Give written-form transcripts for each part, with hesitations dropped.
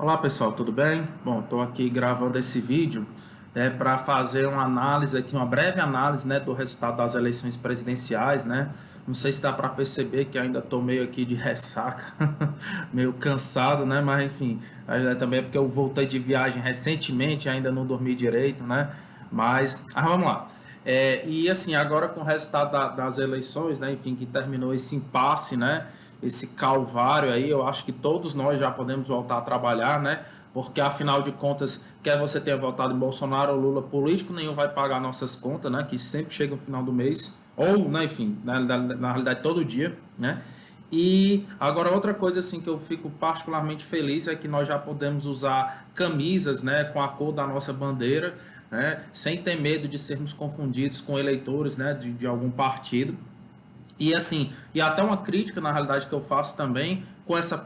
Olá pessoal, tudo bem? Bom, estou aqui gravando esse vídeo para fazer uma análise aqui, uma breve análise, né, do resultado das eleições presidenciais, né? Não sei se dá para perceber que ainda estou meio aqui de ressaca, meio cansado, né? Mas enfim, também é porque eu voltei de viagem recentemente, ainda não dormi direito, né? Mas vamos lá. E assim, agora com o resultado das eleições, né, enfim, que terminou esse impasse, né, esse calvário aí, eu acho que todos nós já podemos voltar a trabalhar, né, porque afinal de contas, quer você tenha votado em Bolsonaro ou Lula, político nenhum vai pagar nossas contas, né, que sempre chega no final do mês, ou, né, enfim, na realidade todo dia, né. E agora outra coisa assim que eu fico particularmente feliz é que nós já podemos usar camisas, né, com a cor da nossa bandeira, né, sem ter medo de sermos confundidos com eleitores, né, de algum partido. E assim, e até uma crítica na realidade que eu faço também com essa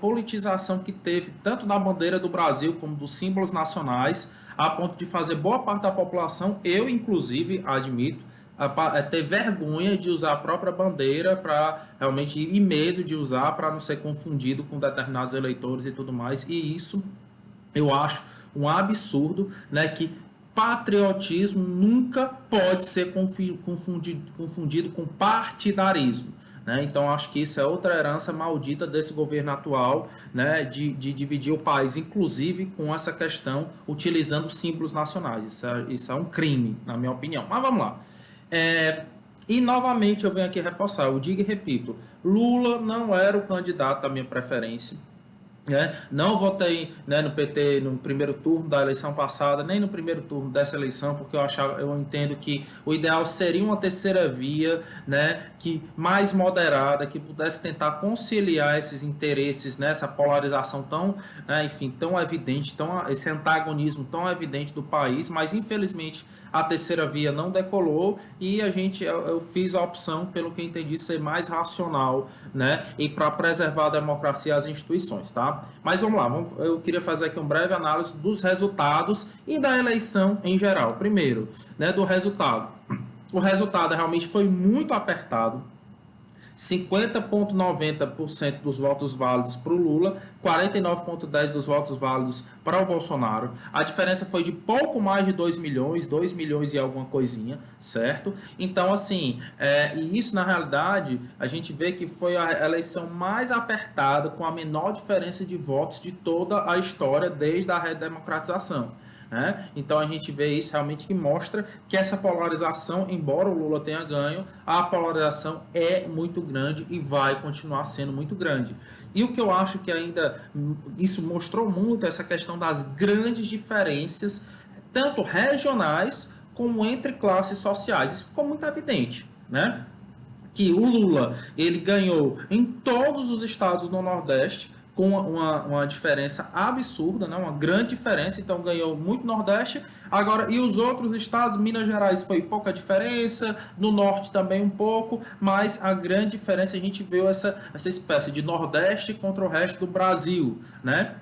politização que teve tanto na bandeira do Brasil como dos símbolos nacionais, a ponto de fazer boa parte da população, eu inclusive admito, ter vergonha de usar a própria bandeira para realmente e medo de usar para não ser confundido com determinados eleitores e tudo mais. E isso eu acho um absurdo, né, que patriotismo nunca pode ser confundido com partidarismo. Né? Então, acho que isso é outra herança maldita desse governo atual, né, de dividir o país, inclusive com essa questão, utilizando símbolos nacionais. Isso é um crime, na minha opinião. Mas vamos lá. E novamente eu venho aqui reforçar, eu digo e repito, Lula não era o candidato da minha preferência. Não votei, né, no PT no primeiro turno da eleição passada, nem no primeiro turno dessa eleição, porque eu entendo que o ideal seria uma terceira via, né, que mais moderada, que pudesse tentar conciliar esses interesses, né, essa polarização tão, né, enfim, tão evidente, esse antagonismo tão evidente do país, mas infelizmente a terceira via não decolou e eu fiz a opção, pelo que entendi, ser mais racional, né, e para preservar a democracia e as instituições, tá? Mas vamos lá, eu queria fazer aqui uma breve análise dos resultados e da eleição em geral. Primeiro, né, do resultado. O resultado realmente foi muito apertado. 50,90% dos votos válidos para o Lula, 49,10% dos votos válidos para o Bolsonaro. A diferença foi de pouco mais de 2 milhões, 2 milhões e alguma coisinha, certo? Então, assim, e isso na realidade, a gente vê que foi a eleição mais apertada, com a menor diferença de votos de toda a história desde a redemocratização. Né? Então a gente vê isso realmente que mostra que essa polarização, embora o Lula tenha ganho, a polarização é muito grande e vai continuar sendo muito grande. E o que eu acho que ainda isso mostrou muito essa questão das grandes diferenças, tanto regionais como entre classes sociais. Isso ficou muito evidente, né? Que o Lula ele ganhou em todos os estados do Nordeste com uma diferença absurda, né? Uma grande diferença, então ganhou muito Nordeste. Agora, e os outros estados, Minas Gerais foi pouca diferença, no Norte também um pouco, mas a grande diferença a gente viu essa espécie de Nordeste contra o resto do Brasil, né?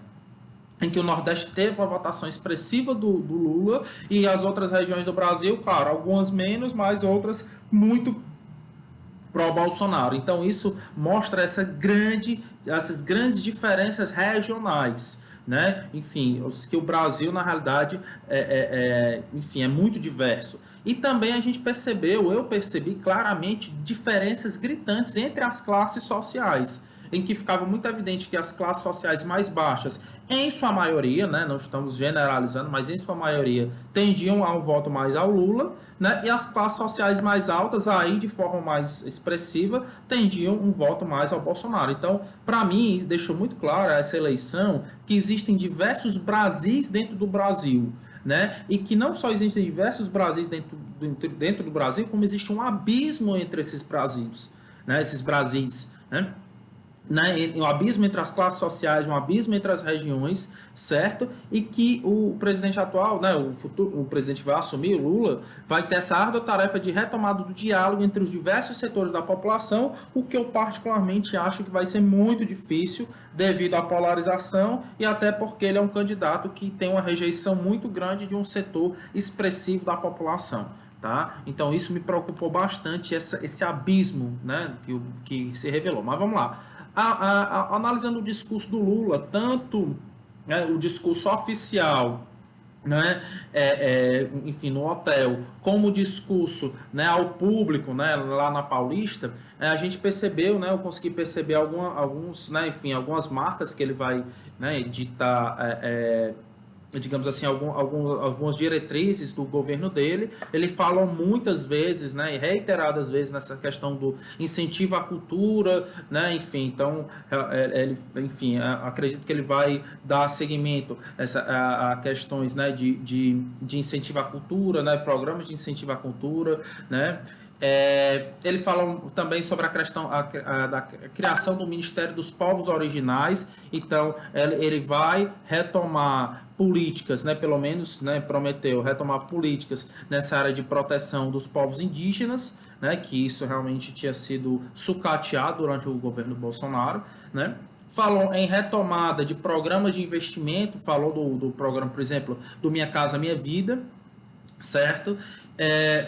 Em que o Nordeste teve uma votação expressiva do Lula e as outras regiões do Brasil, claro, algumas menos, mas outras muito pró-Bolsonaro. Então isso mostra essas grandes diferenças regionais, né? Enfim, que o Brasil na realidade enfim, é muito diverso. E também a gente percebeu, eu percebi claramente diferenças gritantes entre as classes sociais, em que ficava muito evidente que as classes sociais mais baixas, em sua maioria, né, não estamos generalizando, mas em sua maioria, tendiam a um voto mais ao Lula, né, e as classes sociais mais altas, aí de forma mais expressiva, tendiam um voto mais ao Bolsonaro. Então, para mim, deixou muito claro essa eleição que existem diversos Brasis dentro do Brasil. Né? E que não só existem diversos Brasis dentro do Brasil, como existe um abismo entre esses Brasis, né? Esses Brasis, né? Um abismo entre as classes sociais, um abismo entre as regiões, certo? E que o presidente atual, né, o presidente que vai assumir, o Lula, vai ter essa árdua tarefa de retomada do diálogo entre os diversos setores da população, o que eu particularmente acho que vai ser muito difícil devido à polarização e até porque ele é um candidato que tem uma rejeição muito grande de um setor expressivo da população. Tá? Então isso me preocupou bastante, esse abismo, né, que se revelou. Mas vamos lá. Analisando o discurso do Lula, tanto, né, o discurso oficial, né, enfim, no hotel, como o discurso, né, ao público, né, lá na Paulista, a gente percebeu, né, eu consegui perceber alguns, né, enfim, algumas marcas que ele vai, né, ditar, digamos assim, algumas diretrizes do governo dele. Ele fala muitas vezes, né, e reiteradas vezes nessa questão do incentivo à cultura, né, enfim, então, ele, enfim, acredito que ele vai dar seguimento a questões, né, de incentivo à cultura, né, programas de incentivo à cultura, né. Ele fala também sobre a questão da criação do Ministério dos Povos Originais. Então, ele vai retomar políticas, né, pelo menos, né, prometeu retomar políticas nessa área de proteção dos povos indígenas, né, que isso realmente tinha sido sucateado durante o governo Bolsonaro, né. Falou em retomada de programas de investimento, falou do programa, por exemplo, do Minha Casa Minha Vida, certo?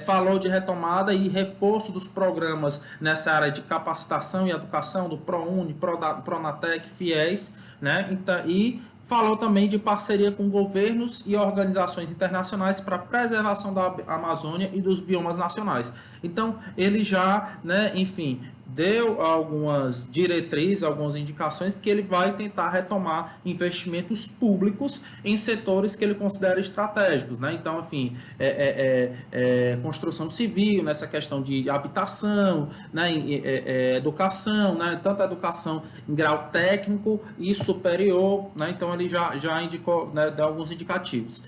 Falou de retomada e reforço dos programas nessa área de capacitação e educação do ProUni, Pronatec, FIES, né? Então, e falou também de parceria com governos e organizações internacionais para a preservação da Amazônia e dos biomas nacionais. Então, ele já, né, enfim, deu algumas diretrizes, algumas indicações que ele vai tentar retomar investimentos públicos em setores que ele considera estratégicos, né? Então, enfim, construção civil, nessa questão de habitação, né? Educação, né? Tanto a educação em grau técnico e superior, né? Então, ele já indicou, né, deu alguns indicativos.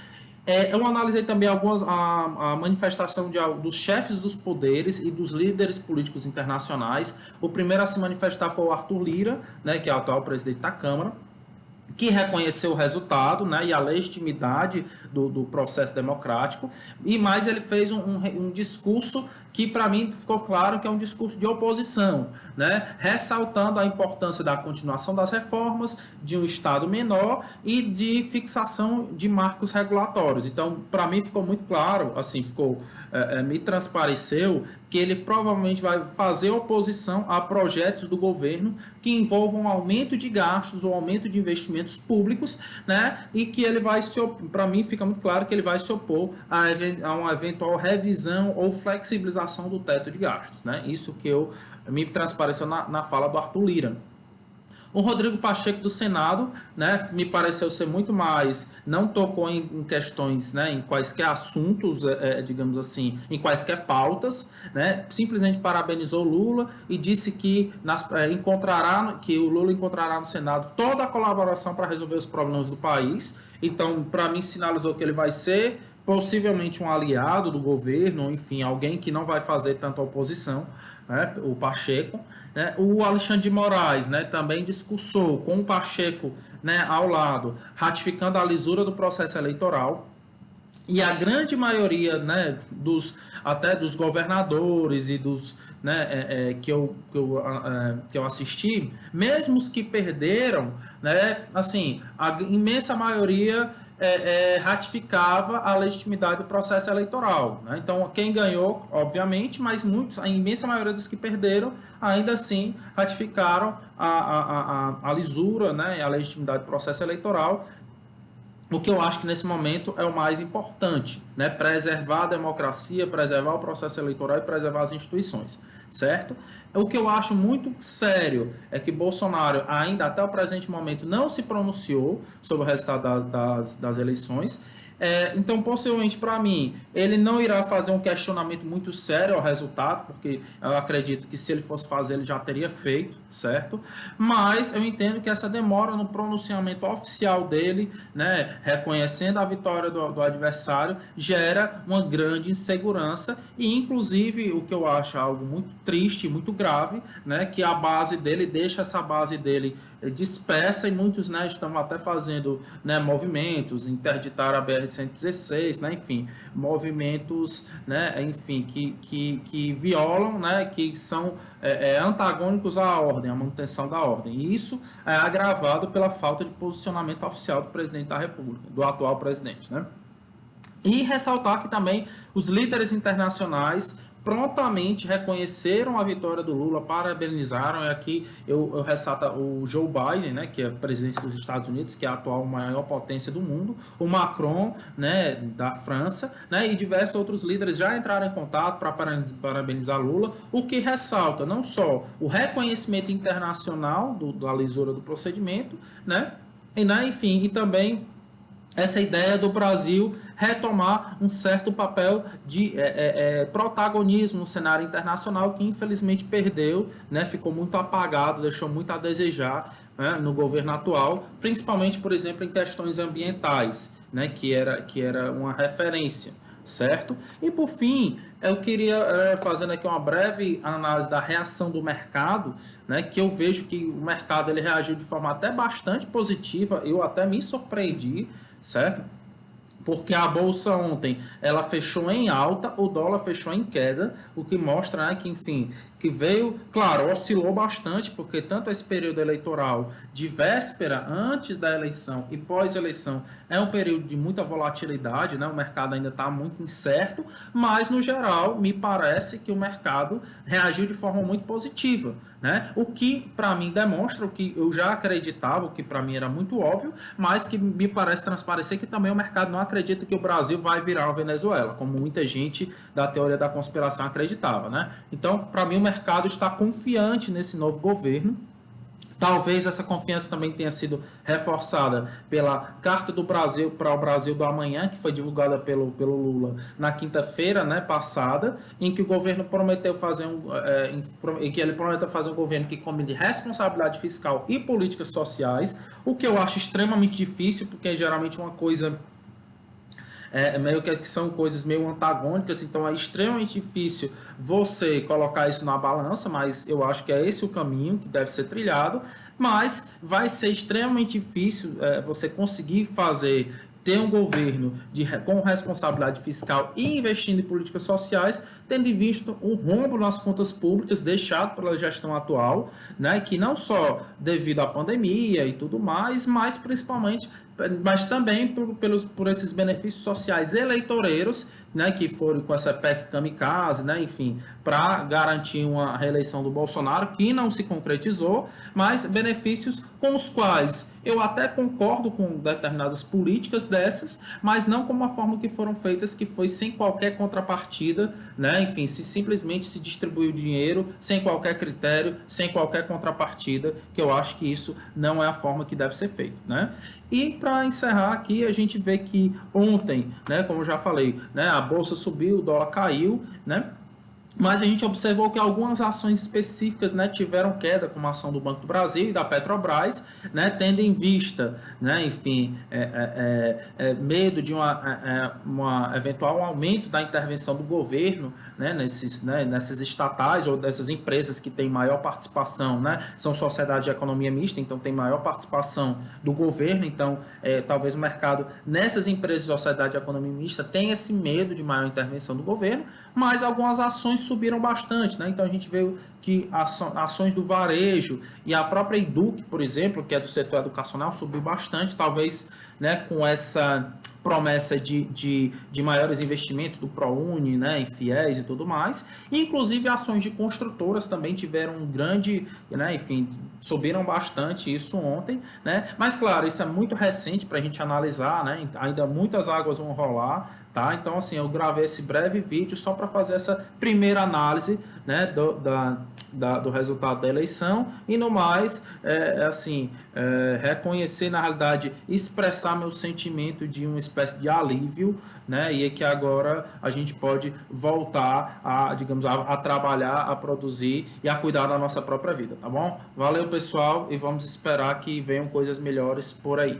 Eu analisei também a manifestação dos chefes dos poderes e dos líderes políticos internacionais. O primeiro a se manifestar foi o Arthur Lira, né, que é o atual presidente da Câmara, que reconheceu o resultado, né, e a legitimidade do processo democrático, e mais ele fez um discurso que para mim ficou claro que é um discurso de oposição, né, ressaltando a importância da continuação das reformas, de um Estado menor e de fixação de marcos regulatórios. Então, para mim ficou muito claro, assim, me transpareceu que ele provavelmente vai fazer oposição a projetos do governo que envolvam aumento de gastos ou aumento de investimentos públicos, né, e que ele vai para mim fica muito claro que ele vai se opor a uma eventual revisão ou flexibilização do teto de gastos, né? Isso que me transpareceu na fala do Arthur Lira. O Rodrigo Pacheco do Senado, né, me pareceu ser muito mais, não tocou em questões, né, em quaisquer assuntos, digamos assim, em quaisquer pautas, né, simplesmente parabenizou Lula e disse que o Lula encontrará no Senado toda a colaboração para resolver os problemas do país. Então, para mim, sinalizou que ele vai ser possivelmente um aliado do governo, enfim, alguém que não vai fazer tanta oposição, né, o Pacheco. Né? O Alexandre de Moraes, né, também discursou com o Pacheco, né, ao lado, ratificando a lisura do processo eleitoral. E a grande maioria, né, até dos governadores e dos, né, que eu assisti, mesmo os que perderam, né, assim, a imensa maioria ratificava a legitimidade do processo eleitoral, né? Então, quem ganhou, obviamente, mas a imensa maioria dos que perderam, ainda assim, ratificaram a lisura, né, a legitimidade do processo eleitoral. O que eu acho que nesse momento é o mais importante, né? Preservar a democracia, preservar o processo eleitoral e preservar as instituições, certo? O que eu acho muito sério é que Bolsonaro, ainda até o presente momento, não se pronunciou sobre o resultado das eleições. Então, possivelmente, para mim, ele não irá fazer um questionamento muito sério ao resultado, porque eu acredito que se ele fosse fazer, ele já teria feito, certo? Mas eu entendo que essa demora no pronunciamento oficial dele, né, reconhecendo a vitória do adversário, gera uma grande insegurança e, inclusive, o que eu acho algo muito triste, muito grave, né, que a base dele, deixa essa base dele dispersa e muitos, né, estão até fazendo, né, movimentos, interditar a BR-116, né, enfim, movimentos, né, enfim, que violam, né, que são antagônicos à ordem, à manutenção da ordem. E isso é agravado pela falta de posicionamento oficial do presidente da República, do atual presidente, né? E ressaltar que também os líderes internacionais prontamente reconheceram a vitória do Lula, parabenizaram. E aqui eu ressalto o Joe Biden, né, que é presidente dos Estados Unidos, que é a atual maior potência do mundo, o Macron, né, da França, né, e diversos outros líderes já entraram em contato para parabenizar Lula, o que ressalta não só o reconhecimento internacional da lisura do procedimento, né, enfim, e também essa ideia do Brasil retomar um certo papel de protagonismo no cenário internacional que infelizmente perdeu, né, ficou muito apagado, deixou muito a desejar, né, no governo atual, principalmente, por exemplo, em questões ambientais, né, que era uma referência, certo? E por fim, eu queria fazendo aqui uma breve análise da reação do mercado, né, que eu vejo que o mercado ele reagiu de forma até bastante positiva, eu até me surpreendi, certo? Porque a bolsa ontem ela fechou em alta, o dólar fechou em queda, o que mostra, né, que, enfim, que veio, claro, oscilou bastante, porque tanto esse período eleitoral de véspera, antes da eleição e pós-eleição, é um período de muita volatilidade, né? O mercado ainda está muito incerto, mas no geral me parece que o mercado reagiu de forma muito positiva, né? O que para mim demonstra o que eu já acreditava, o que para mim era muito óbvio, mas que me parece transparecer que também o mercado não acredita que o Brasil vai virar uma Venezuela, como muita gente da teoria da conspiração acreditava, né? Então, para mim, o mercado está confiante nesse novo governo. Talvez essa confiança também tenha sido reforçada pela Carta do Brasil para o Brasil do Amanhã, que foi divulgada pelo Lula na quinta-feira, né, passada, em que o governo prometeu fazer em que ele prometeu fazer um governo que combine responsabilidade fiscal e políticas sociais, o que eu acho extremamente difícil, porque é geralmente uma coisa meio que são coisas meio antagônicas, então é extremamente difícil você colocar isso na balança, mas eu acho que é esse o caminho que deve ser trilhado, mas vai ser extremamente difícil você conseguir ter um governo com responsabilidade fiscal e investindo em políticas sociais, tendo em vista o rombo nas contas públicas deixado pela gestão atual, né, que não só devido à pandemia e tudo mais, mas também por esses benefícios sociais eleitoreiros, né, que foram com essa PEC kamikaze, né, enfim, para garantir uma reeleição do Bolsonaro, que não se concretizou, mas benefícios com os quais eu até concordo com determinadas políticas dessas, mas não como a forma que foram feitas, que foi sem qualquer contrapartida, né, enfim, simplesmente se distribuiu dinheiro sem qualquer critério, sem qualquer contrapartida, que eu acho que isso não é a forma que deve ser feito, né? E para encerrar aqui, a gente vê que ontem, né, como eu já falei, né, a bolsa subiu, o dólar caiu, né? Mas a gente observou que algumas ações específicas, né, tiveram queda, como a ação do Banco do Brasil e da Petrobras, né, tendo em vista, né, enfim, medo de uma eventual aumento da intervenção do governo, né, nessas estatais ou dessas empresas que têm maior participação, né, são sociedades de economia mista, então tem maior participação do governo, então talvez o mercado nessas empresas de sociedade de economia mista tenha esse medo de maior intervenção do governo, mas algumas ações subiram bastante, né? Então a gente viu que ações do varejo e a própria Educ, por exemplo, que é do setor educacional, subiu bastante, talvez, né, com essa promessa de maiores investimentos do ProUni, né, em FIES e tudo mais. E, inclusive, ações de construtoras também tiveram um grande, né, enfim, subiram bastante isso ontem, né? Mas, claro, isso é muito recente para a gente analisar, né? Ainda muitas águas vão rolar, tá? Então, assim, eu gravei esse breve vídeo só para fazer essa primeira análise, né, do resultado da eleição e, no mais, reconhecer, na realidade, expressar meu sentimento de uma espécie de alívio, né, e é que agora a gente pode voltar digamos, a trabalhar, a produzir e a cuidar da nossa própria vida, tá bom? Valeu, pessoal, e vamos esperar que venham coisas melhores por aí.